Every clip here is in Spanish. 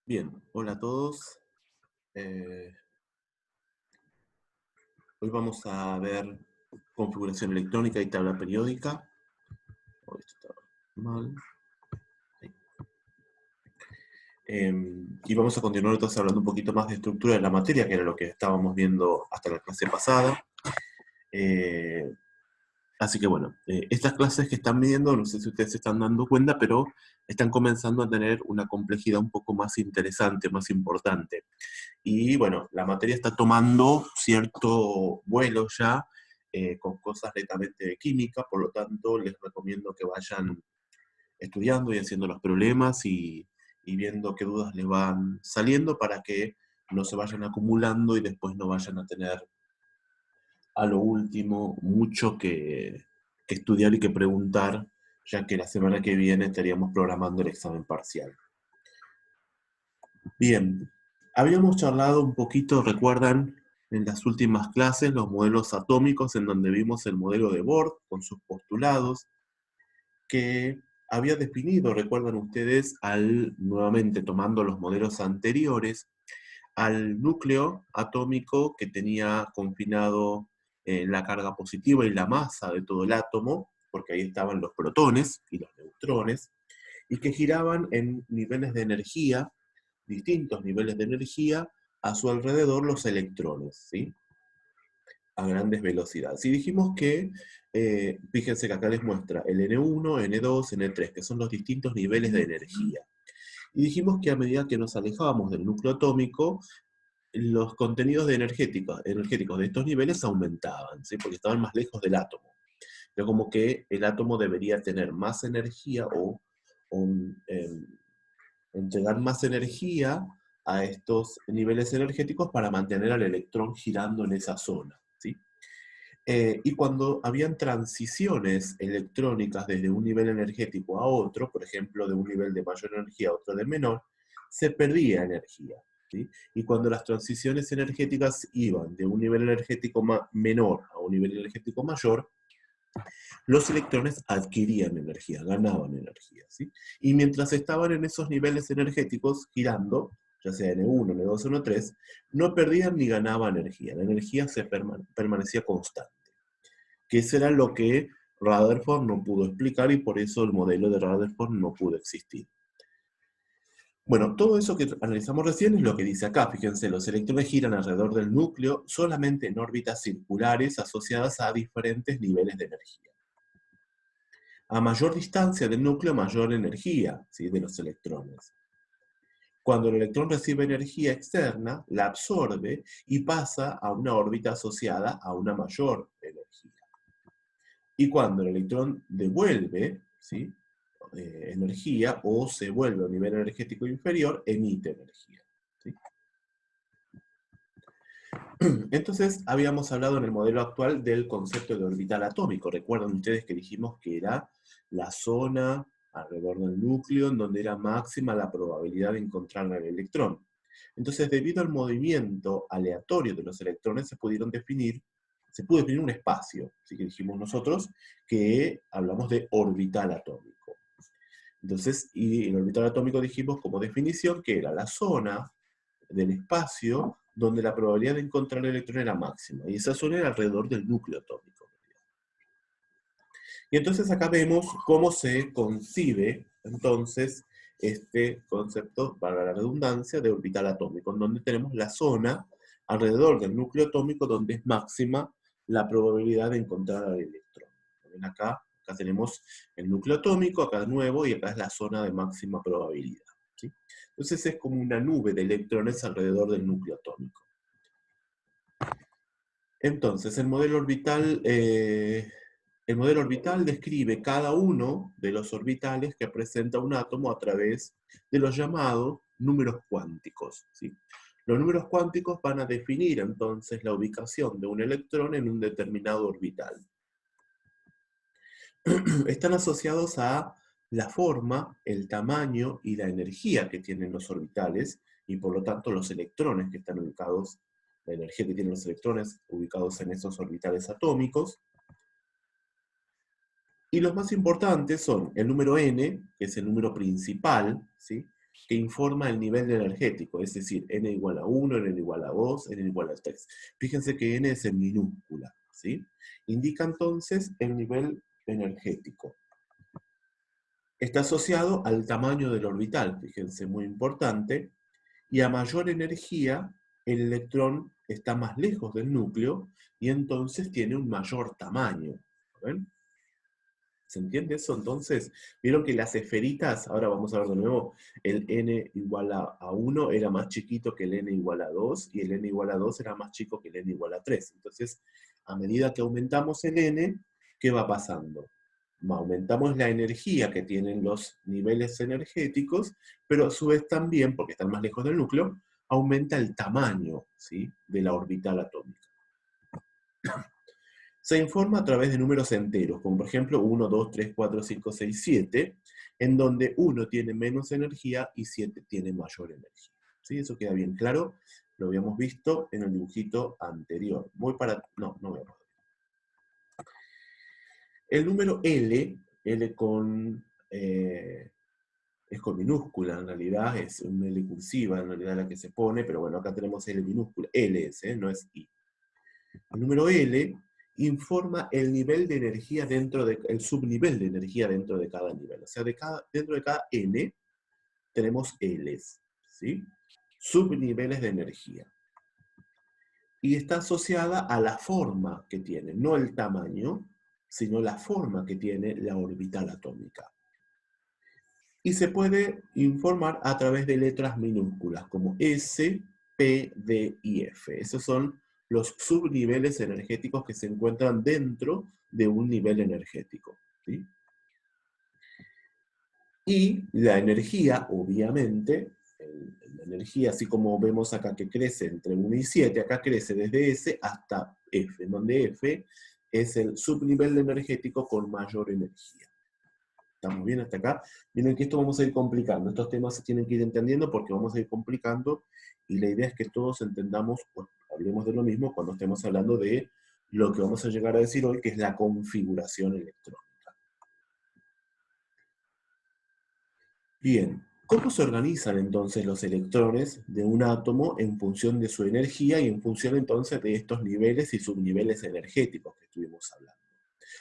Bien, hola a todos. Eh, Hoy vamos a ver configuración electrónica y tabla periódica. Oh, esto está mal. Ahí. Y vamos a continuar entonces hablando un poquito más de estructura de la materia, que era lo que estábamos viendo hasta la clase pasada. Eh, Así que bueno, estas clases que están viendo, no sé si ustedes se están dando cuenta, pero están comenzando a tener una complejidad un poco más interesante, más importante. Y bueno, la materia está tomando cierto vuelo ya, con cosas netamente de química, por lo tanto les recomiendo que vayan estudiando y haciendo los problemas y viendo qué dudas les van saliendo para que no se vayan acumulando y después no vayan a tener a lo último mucho que estudiar y que preguntar, ya que la semana que viene estaríamos programando el examen parcial. Bien, habíamos charlado un poquito, recuerdan, en las últimas clases, los modelos atómicos, en donde vimos el modelo de Bohr con sus postulados, que había definido, recuerdan ustedes, nuevamente tomando los modelos anteriores, al núcleo atómico que tenía confinado la carga positiva y la masa de todo el átomo, porque ahí estaban los protones y los neutrones, y que giraban en niveles de energía, distintos niveles de energía, a su alrededor los electrones, ¿sí? A grandes velocidades. Y dijimos que, fíjense que acá les muestra el N1, N2, N3, que son los distintos niveles de energía. Y dijimos que a medida que nos alejábamos del núcleo atómico, los contenidos energéticos de estos niveles aumentaban, ¿sí? Porque estaban más lejos del átomo. Pero como que el átomo debería tener más energía o entregar más energía a estos niveles energéticos para mantener al electrón girando en esa zona, ¿sí? Y cuando habían transiciones electrónicas desde un nivel energético a otro, por ejemplo, de un nivel de mayor energía a otro de menor, se perdía energía, ¿sí? Y cuando las transiciones energéticas iban de un nivel energético menor a un nivel energético mayor, los electrones adquirían energía, ganaban energía, ¿sí? Y mientras estaban en esos niveles energéticos girando, ya sea N1, N2 o N3, no perdían ni ganaban energía. La energía permanecía constante. Que eso era lo que Rutherford no pudo explicar y por eso el modelo de Rutherford no pudo existir. Bueno, todo eso que analizamos recién es lo que dice acá. Fíjense, los electrones giran alrededor del núcleo solamente en órbitas circulares asociadas a diferentes niveles de energía. A mayor distancia del núcleo, mayor energía, ¿sí?, de los electrones. Cuando el electrón recibe energía externa, la absorbe y pasa a una órbita asociada a una mayor energía. Y cuando el electrón devuelve, ¿sí?, energía o se vuelve a un nivel energético inferior, emite energía, ¿sí? Entonces, habíamos hablado en el modelo actual del concepto de orbital atómico. Recuerdan ustedes que dijimos que era la zona alrededor del núcleo en donde era máxima la probabilidad de encontrar al electrón. Entonces, debido al movimiento aleatorio de los electrones, se pudo definir un espacio, así que dijimos nosotros que hablamos de orbital atómico. Entonces, y el orbital atómico dijimos como definición que era la zona del espacio donde la probabilidad de encontrar el electrón era máxima, y esa zona era alrededor del núcleo atómico. Y entonces acá vemos cómo se concibe entonces este concepto, para la redundancia, de orbital atómico, en donde tenemos la zona alrededor del núcleo atómico donde es máxima la probabilidad de encontrar al electrón. ¿Ven acá? Acá tenemos el núcleo atómico, acá de nuevo, y acá es la zona de máxima probabilidad, ¿sí? Entonces es como una nube de electrones alrededor del núcleo atómico. Entonces, el modelo orbital describe cada uno de los orbitales que presenta un átomo a través de los llamados números cuánticos, ¿sí? Los números cuánticos van a definir entonces la ubicación de un electrón en un determinado orbital. Están asociados a la forma, el tamaño y la energía que tienen los orbitales, y por lo tanto los electrones que están ubicados, la energía que tienen los electrones ubicados en esos orbitales atómicos. Y los más importantes son el número n, que es el número principal, ¿sí?, que informa el nivel energético, es decir, n igual a 1, n igual a 2, n igual a 3. Fíjense que n es en minúscula, ¿sí? Indica entonces el nivel energético. Está asociado al tamaño del orbital, fíjense, muy importante, y a mayor energía, el electrón está más lejos del núcleo y entonces tiene un mayor tamaño. ¿Ven? ¿Se entiende eso? Entonces, vieron que las esferitas, ahora vamos a ver de nuevo, el n igual a 1 era más chiquito que el n igual a 2, y el n igual a 2 era más chico que el n igual a 3. Entonces, a medida que aumentamos el n, ¿qué va pasando? Aumentamos la energía que tienen los niveles energéticos, pero a su vez también, porque están más lejos del núcleo, aumenta el tamaño, ¿sí?, de la orbital atómica. Se informa a través de números enteros, como por ejemplo 1, 2, 3, 4, 5, 6, 7, en donde 1 tiene menos energía y 7 tiene mayor energía. ¿Sí? Eso queda bien claro, lo habíamos visto en el dibujito anterior. Voy para... no voy a poder. El número L, L con... es con minúscula en realidad, es una L cursiva en realidad la que se pone, pero bueno, acá tenemos L minúscula, L es, no es I. El número L informa el nivel de energía el subnivel de energía dentro de cada nivel. O sea, dentro de cada N tenemos Ls, ¿sí? Subniveles de energía. Y está asociada a la forma que tiene, no el tamaño, sino la forma que tiene la orbital atómica. Y se puede informar a través de letras minúsculas, como S, P, D y F. Esos son los subniveles energéticos que se encuentran dentro de un nivel energético, ¿sí? Y la energía, obviamente, la energía, así como vemos acá que crece entre 1 y 7, acá crece desde S hasta F, donde F es el subnivel energético con mayor energía. ¿Estamos bien hasta acá? Miren que esto vamos a ir complicando. Estos temas se tienen que ir entendiendo porque vamos a ir complicando y la idea es que todos entendamos, pues, hablemos de lo mismo cuando estemos hablando de lo que vamos a llegar a decir hoy, que es la configuración electrónica. Bien, ¿cómo se organizan entonces los electrones de un átomo en función de su energía y en función entonces de estos niveles y subniveles energéticos que estuvimos hablando?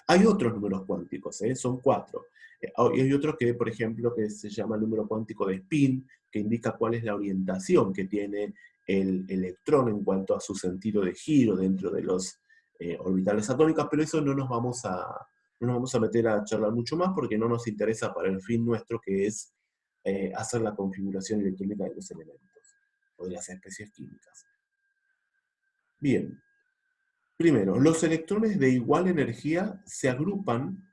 Hay otros números cuánticos, son 4. Y hay otro que, por ejemplo, que se llama el número cuántico de spin, que indica cuál es la orientación que tiene el electrón en cuanto a su sentido de giro dentro de los orbitales atómicos, pero eso no nos vamos a meter a charlar mucho más porque no nos interesa para el fin nuestro, que es hacer la configuración electrónica de los elementos o de las especies químicas. Bien. Primero, los electrones de igual energía se agrupan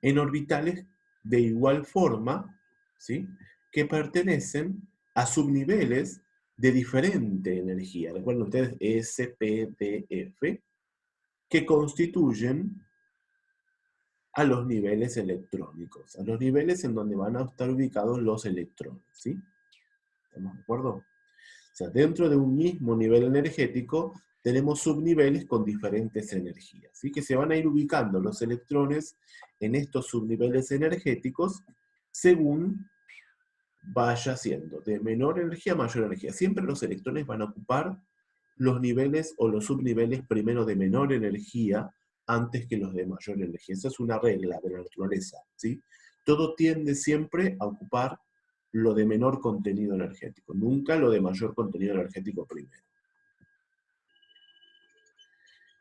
en orbitales de igual forma, ¿sí?, que pertenecen a subniveles de diferente energía. Recuerden ustedes S, P, D, F, que constituyen a los niveles electrónicos, a los niveles en donde van a estar ubicados los electrones, ¿sí? ¿Estamos de acuerdo? O sea, dentro de un mismo nivel energético tenemos subniveles con diferentes energías, ¿sí?, que se van a ir ubicando los electrones en estos subniveles energéticos según vaya siendo de menor energía a mayor energía. Siempre los electrones van a ocupar los niveles o los subniveles primero de menor energía antes que los de mayor energía. Esa es una regla de la naturaleza, ¿sí? Todo tiende siempre a ocupar lo de menor contenido energético, nunca lo de mayor contenido energético primero.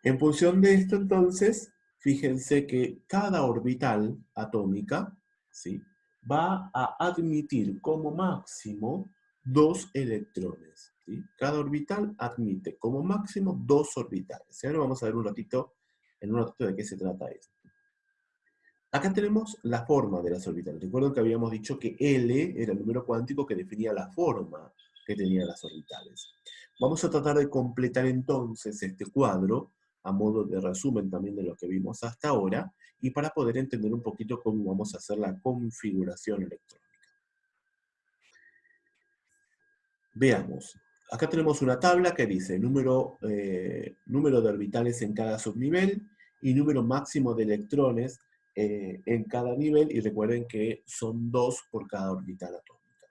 En función de esto, entonces, fíjense que cada orbital atómica, ¿sí?, va a admitir como máximo 2 electrones, ¿sí? Cada orbital admite como máximo 2 orbitales. Y ahora vamos a ver en un ratito de qué se trata esto. Acá tenemos la forma de las orbitales. Recuerden que habíamos dicho que L era el número cuántico que definía la forma que tenían las orbitales. Vamos a tratar de completar entonces este cuadro a modo de resumen también de lo que vimos hasta ahora y para poder entender un poquito cómo vamos a hacer la configuración electrónica. Veamos. Acá tenemos una tabla que dice número de orbitales en cada subnivel y número máximo de electrones en cada nivel, y recuerden que son 2 por cada orbital atómica.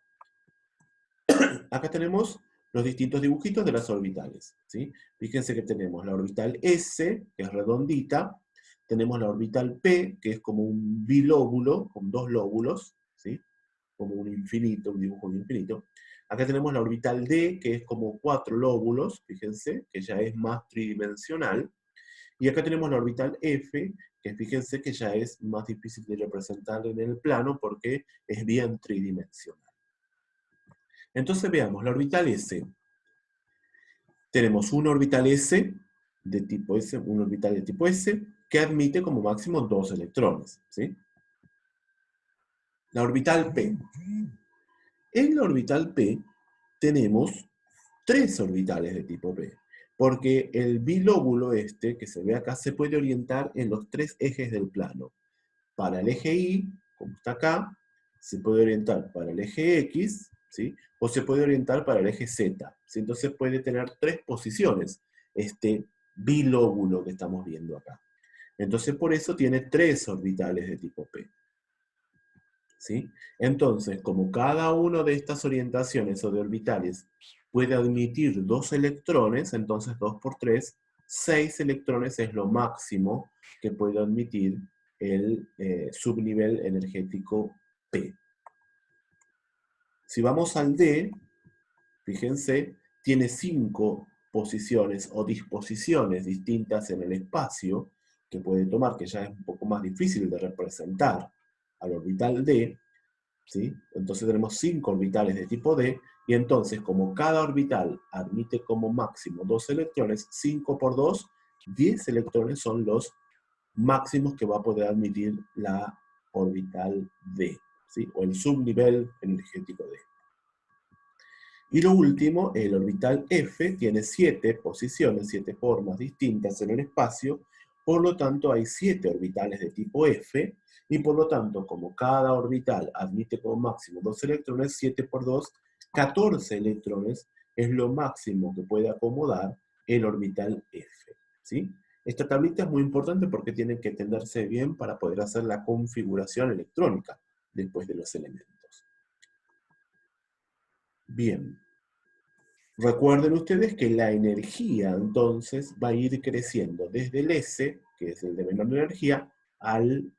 acá tenemos los distintos dibujitos de las orbitales, ¿sí? Fíjense que tenemos la orbital S, que es redondita, tenemos la orbital P, que es como un bilóbulo, con dos lóbulos, ¿sí? Como un infinito, un dibujo de infinito. Acá tenemos la orbital D, que es como 4 lóbulos, fíjense, que ya es más tridimensional. Y acá tenemos la orbital F, que fíjense que ya es más difícil de representar en el plano porque es bien tridimensional. Entonces veamos, la orbital S. Tenemos una orbital S de tipo S, una orbital de tipo S, que admite como máximo 2 electrones, ¿sí? La orbital P. En la orbital P tenemos 3 orbitales de tipo P, porque el bilóbulo este, que se ve acá, se puede orientar en los 3 ejes del plano. Para el eje Y, como está acá, se puede orientar para el eje X, ¿sí? O se puede orientar para el eje Z, ¿sí? Entonces puede tener 3 posiciones, este bilóbulo que estamos viendo acá. Entonces por eso tiene 3 orbitales de tipo P. ¿Sí? Entonces, como cada una de estas orientaciones o de orbitales puede admitir 2 electrones, entonces 2 por 3, 6 electrones es lo máximo que puede admitir el subnivel energético P. Si vamos al D, fíjense, tiene 5 posiciones o disposiciones distintas en el espacio que puede tomar, que ya es un poco más difícil de representar al orbital D, ¿sí? Entonces tenemos 5 orbitales de tipo D, y entonces como cada orbital admite como máximo 2 electrones, 5 por 2, 10 electrones son los máximos que va a poder admitir la orbital D, ¿sí? O el subnivel energético D. Y lo último, el orbital F tiene 7 posiciones, 7 formas distintas en el espacio, por lo tanto hay 7 orbitales de tipo F, y por lo tanto, como cada orbital admite como máximo 2 electrones, 7 por 2, 14 electrones es lo máximo que puede acomodar el orbital F, ¿sí? Esta tablita es muy importante porque tiene que entenderse bien para poder hacer la configuración electrónica después de los elementos. Bien. Recuerden ustedes que la energía entonces va a ir creciendo desde el S, que es el de menor energía, al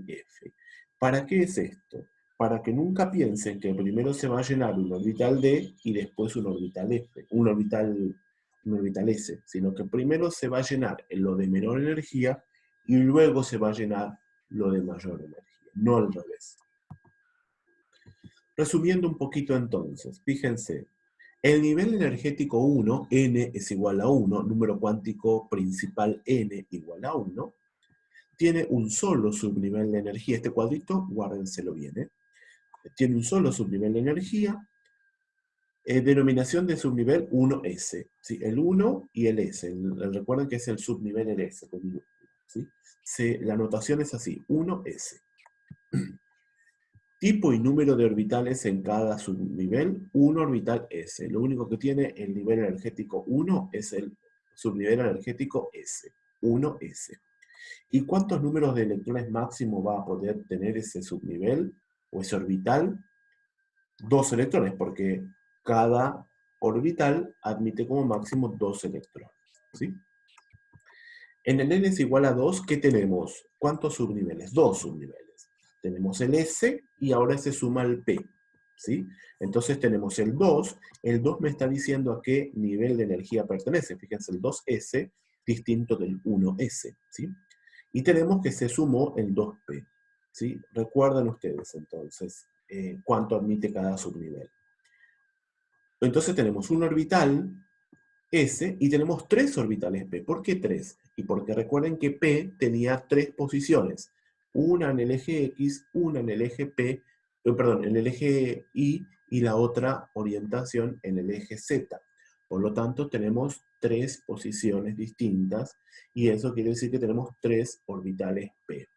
F. ¿Para qué es esto? Para que nunca piensen que primero se va a llenar un orbital D y después un orbital F, un orbital S, sino que primero se va a llenar lo de menor energía y luego se va a llenar lo de mayor energía, no al revés. Resumiendo un poquito entonces, fíjense, el nivel energético 1, n es igual a 1, número cuántico principal n igual a 1, tiene un solo subnivel de energía. Este cuadrito, guárdenselo bien, tiene un solo subnivel de energía, denominación de subnivel 1S, ¿sí? El 1 y el S, recuerden que es el subnivel el S, ¿sí? La notación es así, 1S. Tipo y número de orbitales en cada subnivel, 1 orbital S. Lo único que tiene el nivel energético 1 es el subnivel energético S, 1S. ¿Y cuántos números de electrones máximo va a poder tener ese subnivel o ese orbital? 2 electrones, porque cada orbital admite como máximo 2 electrones, ¿sí? En el n es igual a 2, ¿qué tenemos? ¿Cuántos subniveles? 2 subniveles. Tenemos el S y ahora se suma el P, ¿sí? Entonces tenemos el 2 me está diciendo a qué nivel de energía pertenece. Fíjense, el 2S distinto del 1S, ¿sí? Y tenemos que se sumó el 2P, ¿sí? Recuerden ustedes entonces cuánto admite cada subnivel. Entonces tenemos un orbital S y tenemos 3 orbitales P. ¿Por qué 3? Y porque recuerden que P tenía 3 posiciones. Una en el eje X, una en el eje P, perdón, en el eje y la otra orientación en el eje Z. Por lo tanto, tenemos 3 posiciones distintas y eso quiere decir que tenemos 3 orbitales P.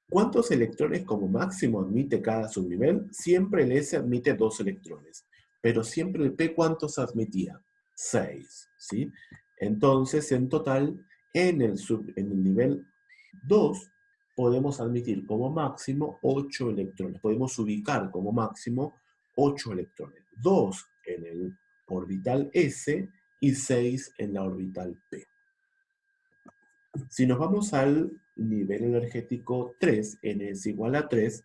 ¿Cuántos electrones como máximo admite cada subnivel? Siempre el S admite 2 electrones, pero siempre el P, ¿cuántos admitía? 6, ¿sí? Entonces, en total, en el nivel 2, podemos admitir como máximo 8 electrones. Podemos ubicar como máximo 8 electrones, 2 en el orbital S y 6 en la orbital P. Si nos vamos al nivel energético 3, N es igual a 3,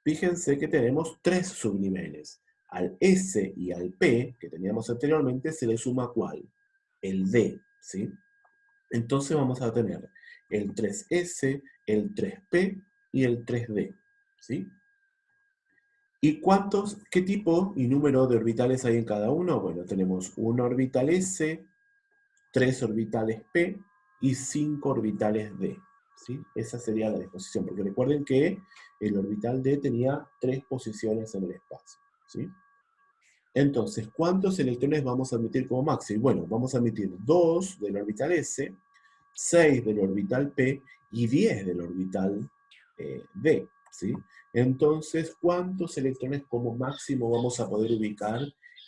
fíjense que tenemos 3 subniveles. Al S y al P, que teníamos anteriormente, se le suma ¿cuál? El D, ¿sí? Entonces vamos a tener el 3S, el 3P y el 3D, ¿sí? ¿Y qué tipo y número de orbitales hay en cada uno? Bueno, tenemos un orbital S, 3 orbitales P y 5 orbitales D, ¿sí? Esa sería la disposición, porque recuerden que el orbital D tenía 3 posiciones en el espacio, ¿sí? Entonces, ¿cuántos electrones vamos a admitir como máximo? Bueno, vamos a admitir 2 del orbital S, 6 del orbital P y 10 del orbital D, ¿sí? Entonces, ¿cuántos electrones como máximo vamos a poder ubicar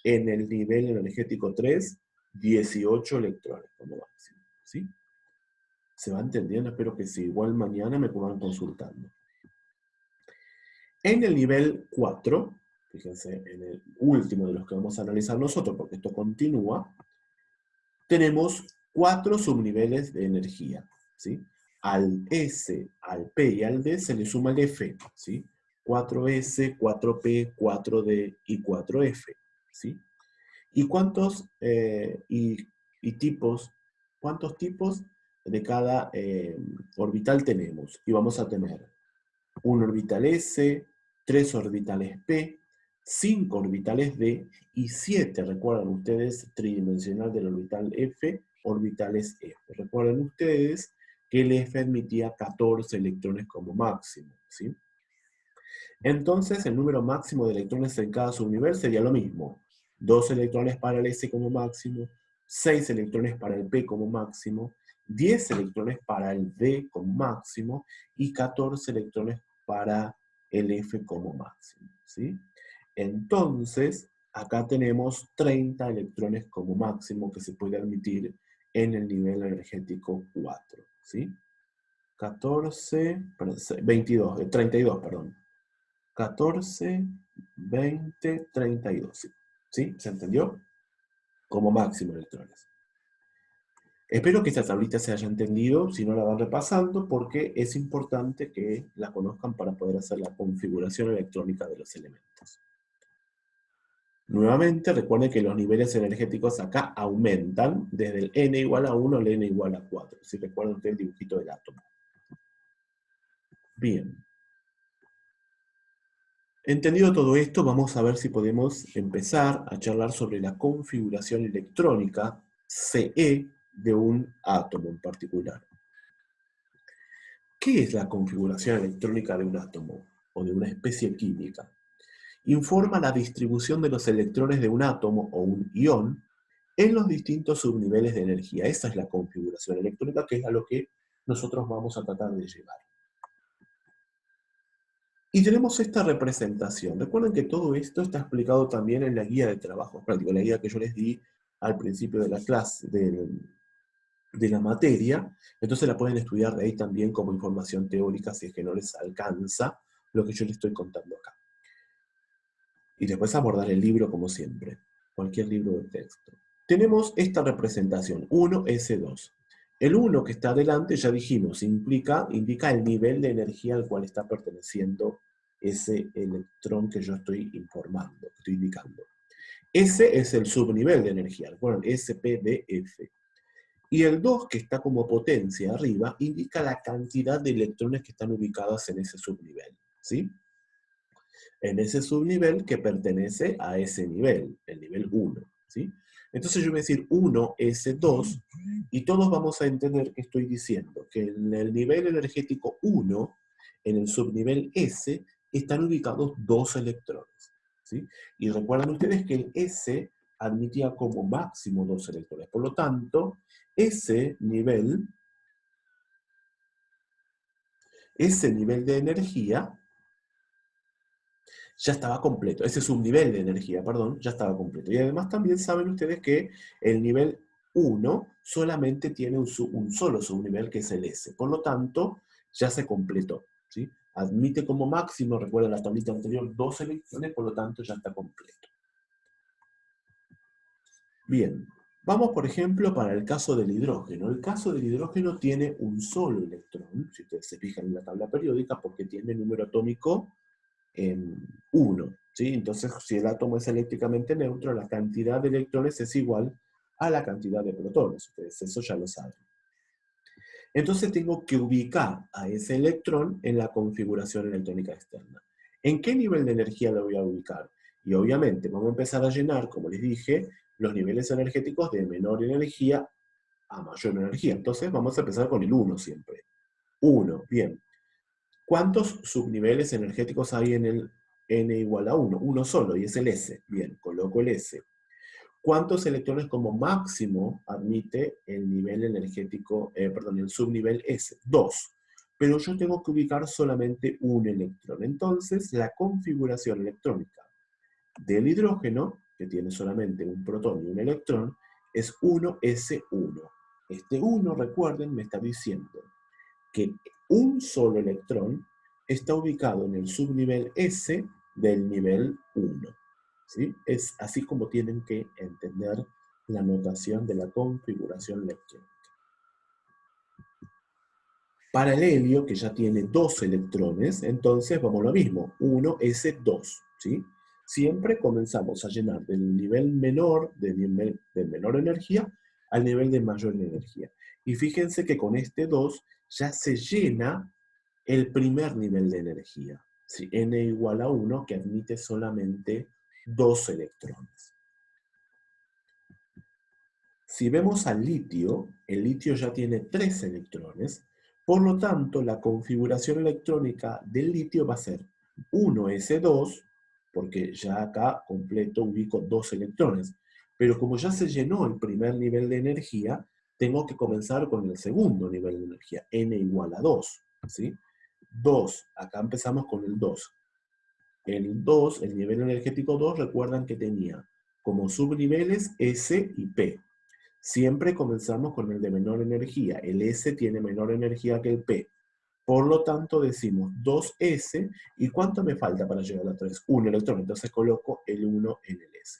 en el nivel energético 3? 18 electrones como máximo, ¿sí? ¿Se va entendiendo? Espero que sí. Igual mañana me pongan consultando. En el nivel 4, fíjense, en el último de los que vamos a analizar nosotros, porque esto continúa, tenemos 4 subniveles de energía, ¿sí? Al S, al P y al D se le suma el F, ¿sí? 4S, 4P, 4D y 4F, ¿sí? ¿Y cuántos tipos de cada orbital tenemos? Y vamos a tener un orbital S, 3 orbitales P, 5 orbitales D y 7, recuerdan ustedes, tridimensional del orbital F, orbitales F. Recuerden ustedes que el F admitía 14 electrones como máximo, ¿sí? Entonces, el número máximo de electrones en cada subnivel sería lo mismo. 2 electrones para el S como máximo, 6 electrones para el P como máximo, 10 electrones para el D como máximo y 14 electrones para el F como máximo, ¿sí? Entonces, acá tenemos 30 electrones como máximo que se puede admitir en el nivel energético 4, ¿sí? 32, perdón. 14, 20, 32. ¿Sí? ¿Sí? ¿Se entendió? Como máximo electrones. Espero que esta tablita se haya entendido, si no la van repasando, porque es importante que la conozcan para poder hacer la configuración electrónica de los elementos. Nuevamente, recuerden que los niveles energéticos acá aumentan desde el n igual a 1 al n igual a 4. Si recuerdan ustedes el dibujito del átomo. Bien. Entendido todo esto, vamos a ver si podemos empezar a charlar sobre la configuración electrónica CE de un átomo en particular. ¿Qué es la configuración electrónica de un átomo o de una especie química? Informa la distribución de los electrones de un átomo o un ion en los distintos subniveles de energía. Esa es la configuración electrónica, que es a lo que nosotros vamos a tratar de llevar. Y tenemos esta representación. Recuerden que todo esto está explicado también en la guía de trabajos prácticos, la guía que yo les di al principio de la clase, de la materia. Entonces la pueden estudiar de ahí también como información teórica si es que no les alcanza lo que yo les estoy contando acá. Y después abordar el libro como siempre, cualquier libro de texto. Tenemos esta representación, 1s2. El 1 que está adelante, ya dijimos, indica el nivel de energía al cual está perteneciendo ese electrón que yo estoy informando, que estoy indicando. Ese es el subnivel de energía, recuerden, SPDF. Y el 2, que está como potencia arriba, indica la cantidad de electrones que están ubicados en ese subnivel, ¿sí? En ese subnivel que pertenece a ese nivel, el nivel 1, ¿sí? Entonces yo voy a decir 1S2 y todos vamos a entender que estoy diciendo que en el nivel energético 1, en el subnivel S, están ubicados 2 electrones, ¿sí? Y recuerdan ustedes que el S admitía como máximo 2 electrones. Por lo tanto, ese nivel de energía ya estaba completo. Ese subnivel de energía, perdón, ya estaba completo. Y además también saben ustedes que el nivel 1 solamente tiene un solo subnivel, que es el S. Por lo tanto, ya se completó, ¿sí? Admite como máximo, recuerda la tablita anterior, 2 electrones, por lo tanto ya está completo. Bien, vamos por ejemplo para el caso del hidrógeno. El caso del hidrógeno tiene un solo electrón, si ustedes se fijan en la tabla periódica, porque tiene número atómico 1. ¿Sí? Entonces, si el átomo es eléctricamente neutro, la cantidad de electrones es igual a la cantidad de protones. Ustedes eso ya lo saben. Entonces tengo que ubicar a ese electrón en la configuración electrónica externa. ¿En qué nivel de energía lo voy a ubicar? Y obviamente vamos a empezar a llenar, como les dije, los niveles energéticos de menor energía a mayor energía. Entonces vamos a empezar con el 1 siempre. 1, bien. ¿Cuántos subniveles energéticos hay en el n igual a 1? Uno solo, y es el S. Bien, coloco el S. ¿Cuántos electrones como máximo admite el nivel energético, el subnivel S? 2. Pero yo tengo que ubicar solamente un electrón. Entonces, la configuración electrónica del hidrógeno, que tiene solamente un protón y un electrón, es 1s1. Este 1, recuerden, me está diciendo que un solo electrón está ubicado en el subnivel S del nivel 1. ¿Sí? Es así como tienen que entender la notación de la configuración electrónica. Para el helio, que ya tiene 2 electrones, entonces vamos a lo mismo, 1s2. ¿Sí? Siempre comenzamos a llenar del nivel menor, de menor energía, al nivel de mayor energía. Y fíjense que con este 2 ya se llena el primer nivel de energía. ¿Sí? N igual a 1, que admite solamente 2 electrones. Si vemos al litio, el litio ya tiene 3 electrones, por lo tanto la configuración electrónica del litio va a ser 1s2, porque ya acá completo ubico 2 electrones, pero como ya se llenó el primer nivel de energía, tengo que comenzar con el segundo nivel de energía, n igual a 2, ¿sí? 2, acá empezamos con el 2. El 2, el nivel energético 2, recuerdan que tenía como subniveles S y P. Siempre comenzamos con el de menor energía. El S tiene menor energía que el P. Por lo tanto, decimos 2S. ¿Y cuánto me falta para llegar a 3? Un electrón. Entonces coloco el 1 en el S.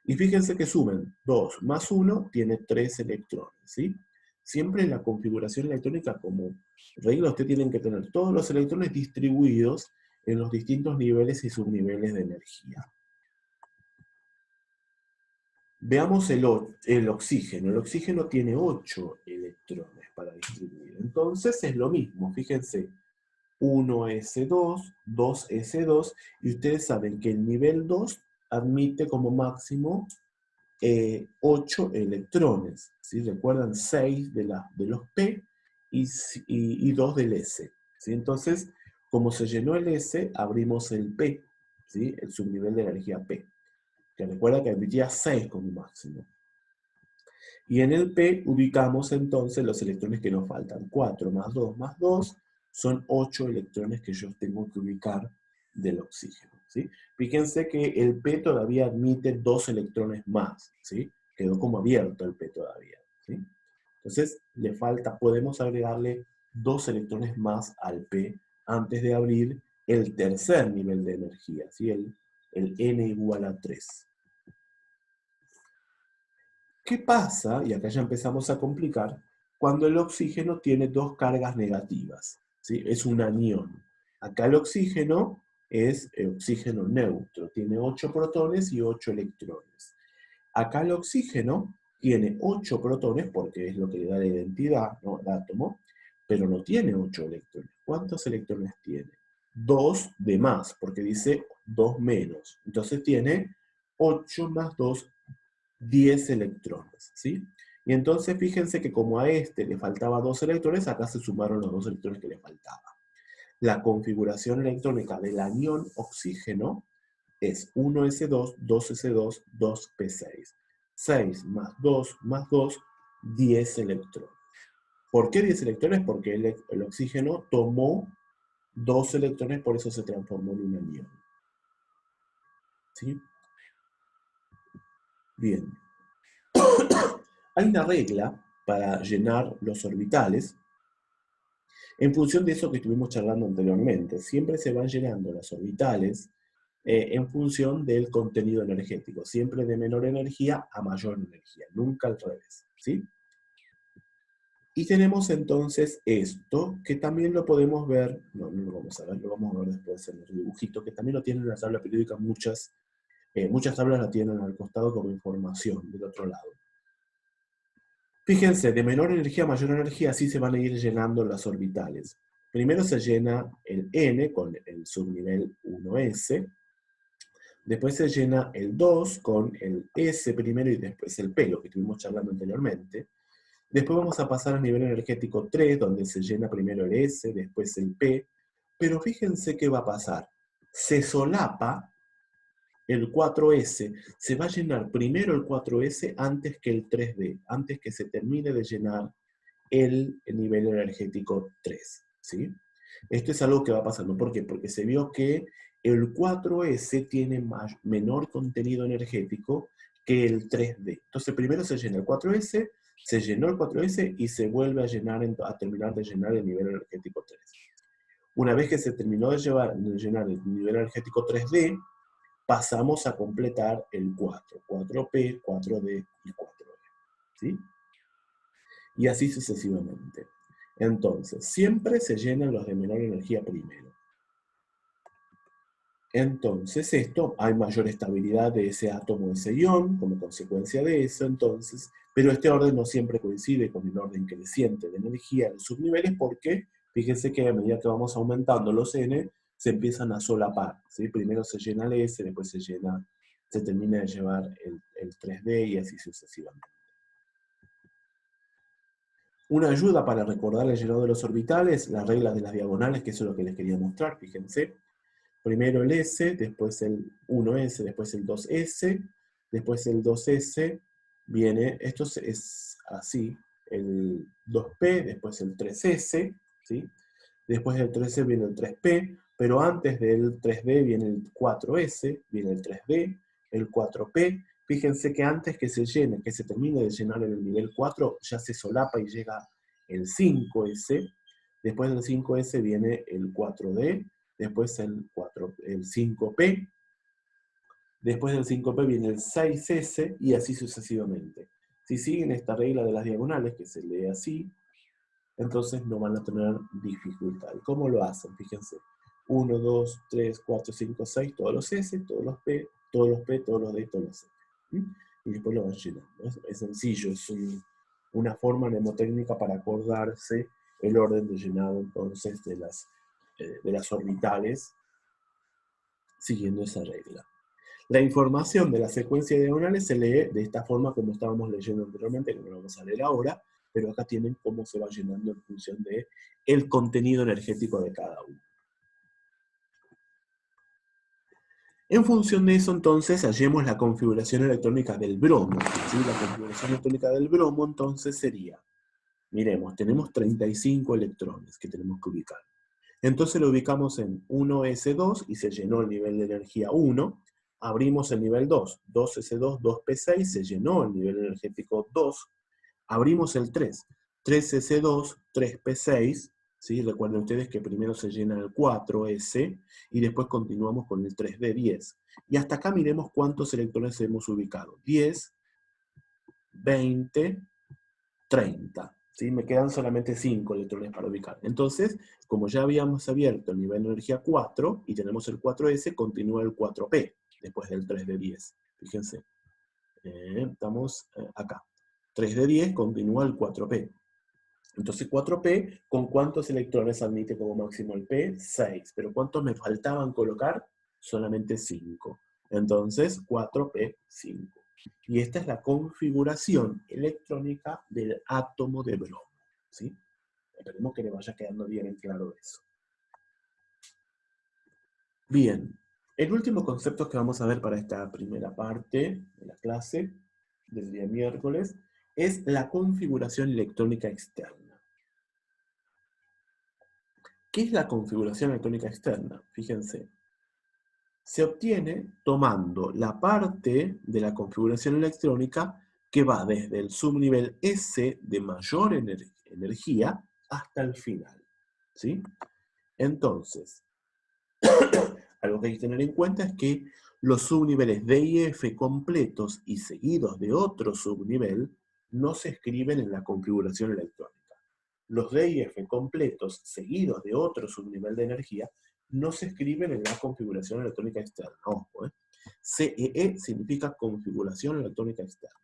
Y fíjense que sumen 2 más 1 tiene 3 electrones. ¿Sí? Siempre en la configuración electrónica, como regla, ustedes tienen que tener todos los electrones distribuidos en los distintos niveles y subniveles de energía. Veamos el oxígeno. El oxígeno tiene 8 electrones para distribuir. Entonces es lo mismo, fíjense. 1s2, 2s2, y ustedes saben que el nivel 2 admite como máximo 8 electrones. ¿Sí? Recuerdan 6 de los P y 2 del S. ¿Sí? Entonces, como se llenó el S, abrimos el P, ¿sí? El subnivel de energía P, que recuerda que admitía 6 como máximo. Y en el P ubicamos entonces los electrones que nos faltan. 4 más 2 más 2 son 8 electrones que yo tengo que ubicar del oxígeno. ¿Sí? Fíjense que el P todavía admite 2 electrones más. ¿Sí? Quedó como abierto el P todavía. ¿Sí? Entonces, le falta, podemos agregarle 2 electrones más al P antes de abrir el tercer nivel de energía, ¿sí? el N igual a 3. ¿Qué pasa? Y acá ya empezamos a complicar, cuando el oxígeno tiene 2 cargas negativas, ¿sí? Es un anión. Acá el oxígeno es oxígeno neutro, tiene 8 protones y 8 electrones. Acá el oxígeno tiene 8 protones, porque es lo que le da la identidad, ¿no?, al átomo, pero no tiene 8 electrones. ¿Cuántos electrones tiene? 2 de más, porque dice 2 menos. Entonces tiene 8 más 2, 10 electrones, ¿sí? Y entonces fíjense que como a este le faltaba 2 electrones, acá se sumaron los 2 electrones que le faltaban. La configuración electrónica del anión oxígeno es 1s2, 2s2, 2p6. 6 más 2, 10 electrones. ¿Por qué 10 electrones? Porque el oxígeno tomó 2 electrones, por eso se transformó en un anión. ¿Sí? Bien. Hay una regla para llenar los orbitales, En función de eso que estuvimos charlando anteriormente, siempre se van llenando las orbitales en función del contenido energético, siempre de menor energía a mayor energía, nunca al revés, ¿sí? Y tenemos entonces esto, que también lo podemos ver, no lo vamos a ver, lo vamos a ver después en el dibujito, que también lo tiene en la tabla periódica, muchas tablas la tienen al costado como información del otro lado. Fíjense, de menor energía a mayor energía, así se van a ir llenando las orbitales. Primero se llena el N con el subnivel 1s, después se llena el 2 con el S primero y después el P, lo que estuvimos charlando anteriormente. Después vamos a pasar al nivel energético 3, donde se llena primero el S, después el P, pero fíjense qué va a pasar. Se solapa el 4S, se va a llenar primero el 4S antes que el 3D, antes que se termine de llenar el nivel energético 3, ¿sí? Esto es algo que va pasando. ¿Por qué? Porque se vio que el 4S tiene menor contenido energético que el 3D. Entonces primero se llena el 4S, se llenó el 4S y se vuelve a llenar, a terminar de llenar el nivel energético 3. Una vez que se terminó de llenar el nivel energético 3D, pasamos a completar el 4, 4P, 4D y 4D, ¿sí? Y así sucesivamente. Entonces, siempre se llenan los de menor energía primero. Entonces, hay mayor estabilidad de ese átomo, ese ion, como consecuencia de eso, entonces, pero este orden no siempre coincide con el orden creciente de energía en subniveles, porque fíjense que a medida que vamos aumentando los N, se empiezan a solapar, ¿sí? Primero se llena el S, después se termina de llevar el 3D y así sucesivamente. Una ayuda para recordar el llenado de los orbitales, las reglas de las diagonales, que eso es lo que les quería mostrar, fíjense. Primero el S, después el 1S, después el 2S, después el 2S, viene, esto es así, el 2P, después el 3S, ¿sí? Después del 3S viene el 3P, pero antes del 3D viene el 4S, viene el 3D, el 4P. Fíjense que antes que se llene, que se termine de llenar el nivel 4, ya se solapa y llega el 5S. Después del 5S viene el 4D, después el 5P, después del 5P viene el 6S y así sucesivamente. Si siguen esta regla de las diagonales, que se lee así, entonces no van a tener dificultad. ¿Cómo lo hacen? Fíjense. 1, 2, 3, 4, 5, 6, todos los S, todos los P, todos los P, todos los D, todos los S. Y después lo van llenando. Es sencillo, es una forma mnemotécnica para acordarse el orden de llenado entonces de las orbitales siguiendo esa regla. La información de la secuencia de diagonales se lee de esta forma como estábamos leyendo anteriormente, que no lo vamos a leer ahora, pero acá tienen cómo se va llenando en función de el contenido energético de cada uno. En función de eso, entonces, hallemos la configuración electrónica del bromo. ¿Sí? La configuración electrónica del bromo, entonces, sería, miremos, tenemos 35 electrones que tenemos que ubicar. Entonces lo ubicamos en 1s2 y se llenó el nivel de energía 1. Abrimos el nivel 2, 2s2, 2p6, se llenó el nivel energético 2. Abrimos el 3, 3s2, 3p6, ¿sí? Recuerden ustedes que primero se llena el 4s y después continuamos con el 3d10. Y hasta acá miremos cuántos electrones hemos ubicado. 10, 20, 30. ¿Sí? Me quedan solamente 5 electrones para ubicar. Entonces, como ya habíamos abierto el nivel de energía 4 y tenemos el 4s, continúa el 4p después del 3 de 10. Fíjense. Estamos acá. 3 de 10 continúa el 4p. Entonces 4p, ¿con cuántos electrones admite como máximo el p? 6. ¿Pero cuántos me faltaban colocar? Solamente 5. Entonces 4p, 5. Y esta es la configuración electrónica del átomo de bromo, ¿sí? Esperemos que le vaya quedando bien en claro eso. Bien, el último concepto que vamos a ver para esta primera parte de la clase del día miércoles es la configuración electrónica externa. ¿Qué es la configuración electrónica externa? Fíjense. Se obtiene tomando la parte de la configuración electrónica que va desde el subnivel S de mayor energía hasta el final. ¿sí? Entonces, algo que hay que tener en cuenta es que los subniveles D y F completos y seguidos de otro subnivel no se escriben en la configuración electrónica. Los D y F completos seguidos de otro subnivel de energía no se escriben en la configuración electrónica externa. Ojo, CEE significa configuración electrónica externa.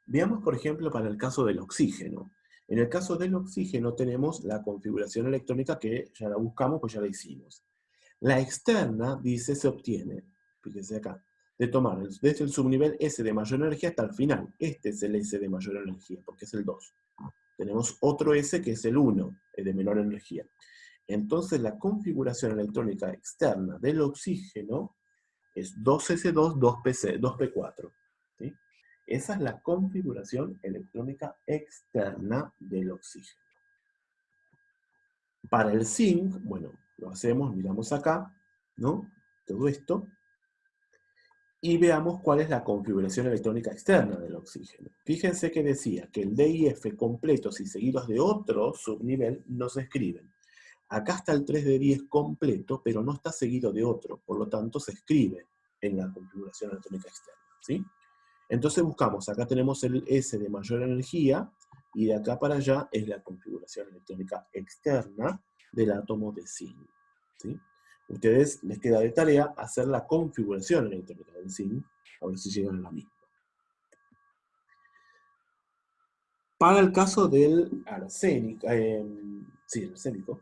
Veamos, por ejemplo, para el caso del oxígeno. En el caso del oxígeno tenemos la configuración electrónica que ya la buscamos, pues ya la hicimos. La externa, dice, se obtiene, fíjense acá, de tomar desde el subnivel S de mayor energía hasta el final. Este es el S de mayor energía, porque es el 2. Tenemos otro S que es el 1, de menor energía. Entonces la configuración electrónica externa del oxígeno es 2S2, 2PC, 2P4. ¿Sí? Esa es la configuración electrónica externa del oxígeno. Para el zinc, bueno, lo hacemos, miramos acá, ¿no? Todo esto. Y veamos cuál es la configuración electrónica externa del oxígeno. Fíjense que decía que el D y F completos y seguidos de otro subnivel no se escriben. Acá está el 3 de 10 completo, pero no está seguido de otro, por lo tanto se escribe en la configuración electrónica externa, ¿sí? Entonces buscamos, acá tenemos el S de mayor energía, y de acá para allá es la configuración electrónica externa del átomo de zinc, ¿sí? Ustedes les queda de tarea hacer la configuración electrónica del zinc, a ver si llegan a la misma. Para el caso del arsénico, sí, el arsénico,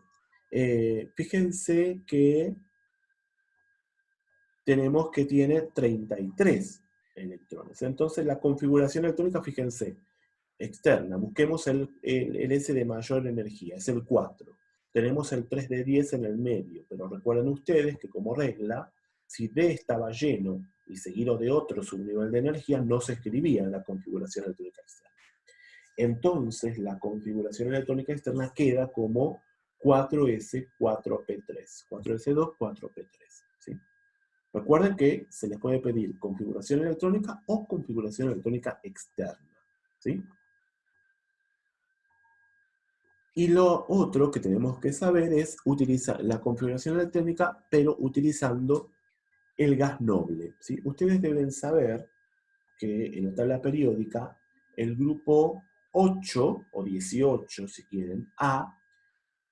fíjense que tenemos que tiene 33 electrones. Entonces la configuración electrónica, fíjense, externa, busquemos el S de mayor energía, es el 4. Tenemos el 3 de 10 en el medio, pero recuerden ustedes que como regla, si D estaba lleno y seguido de otro subnivel de energía, no se escribía en la configuración electrónica externa. Entonces la configuración electrónica externa queda como 4S, 4P3. 4S2, 4P3. ¿Sí? Recuerden que se les puede pedir configuración electrónica o configuración electrónica externa. ¿Sí? Y lo otro que tenemos que saber es utilizar la configuración electrónica, pero utilizando el gas noble, ¿sí? Ustedes deben saber que en la tabla periódica, el grupo 8, o 18, si quieren, A,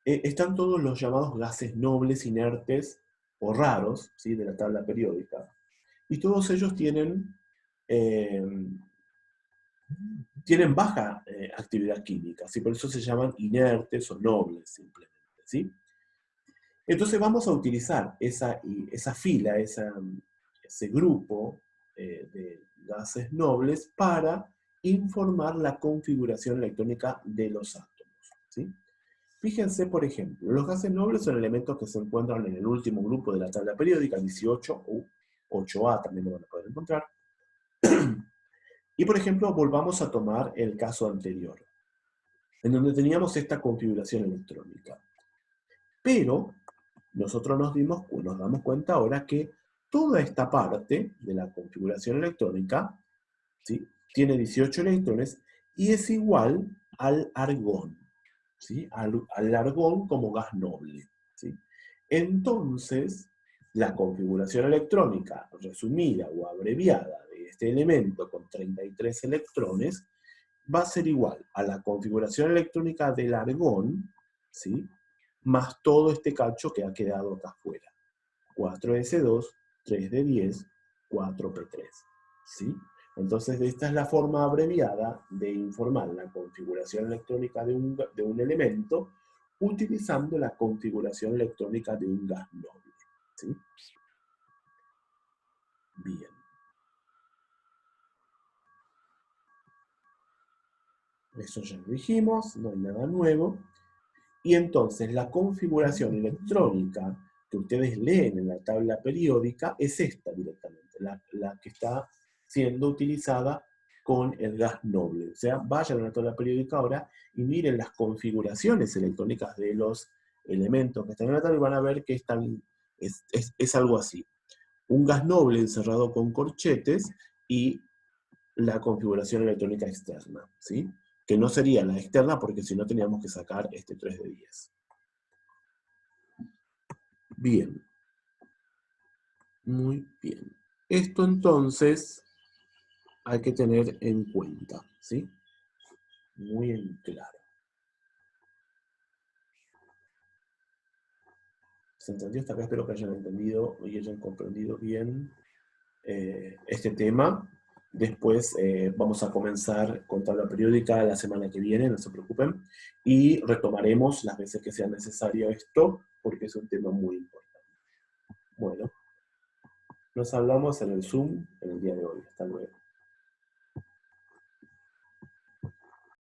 están todos los llamados gases nobles, inertes o raros, ¿sí? De la tabla periódica. Y todos ellos tienen baja actividad química, ¿sí? Por eso se llaman inertes o nobles simplemente, ¿sí? Entonces vamos a utilizar esa fila, ese grupo de gases nobles para informar la configuración electrónica de los átomos, ¿sí? Fíjense, por ejemplo, los gases nobles son elementos que se encuentran en el último grupo de la tabla periódica, 18 u 8A, también lo van a poder encontrar. Y por ejemplo, volvamos a tomar el caso anterior, en donde teníamos esta configuración electrónica. Pero nosotros nos damos cuenta ahora que toda esta parte de la configuración electrónica, ¿sí? Tiene 18 electrones y es igual al argón, ¿sí? Al argón como gas noble, ¿sí? Entonces, la configuración electrónica resumida o abreviada de este elemento con 33 electrones va a ser igual a la configuración electrónica del argón, ¿sí? Más todo este cacho que ha quedado acá afuera. 4S2, 3 de 10, 4P3, ¿sí? Entonces, esta es la forma abreviada de informar la configuración electrónica de un elemento utilizando la configuración electrónica de un gas noble, ¿sí? Bien. Eso ya lo dijimos, no hay nada nuevo. Y entonces la configuración electrónica que ustedes leen en la tabla periódica es esta directamente, la que está siendo utilizada con el gas noble. O sea, vayan a la tabla periódica ahora y miren las configuraciones electrónicas de los elementos que están en la tabla y van a ver que es algo así. Un gas noble encerrado con corchetes y la configuración electrónica externa, ¿sí? que no sería la externa, porque si no teníamos que sacar este 3 de 10. Bien. Muy bien. Esto entonces hay que tener en cuenta, ¿sí? Muy en claro. ¿Se entendió hasta acá? Espero que hayan entendido y hayan comprendido bien este tema. Después vamos a comenzar con tabla periódica la semana que viene, no se preocupen, y retomaremos las veces que sea necesario esto, porque es un tema muy importante. Bueno, nos hablamos en el Zoom en el día de hoy. Hasta luego.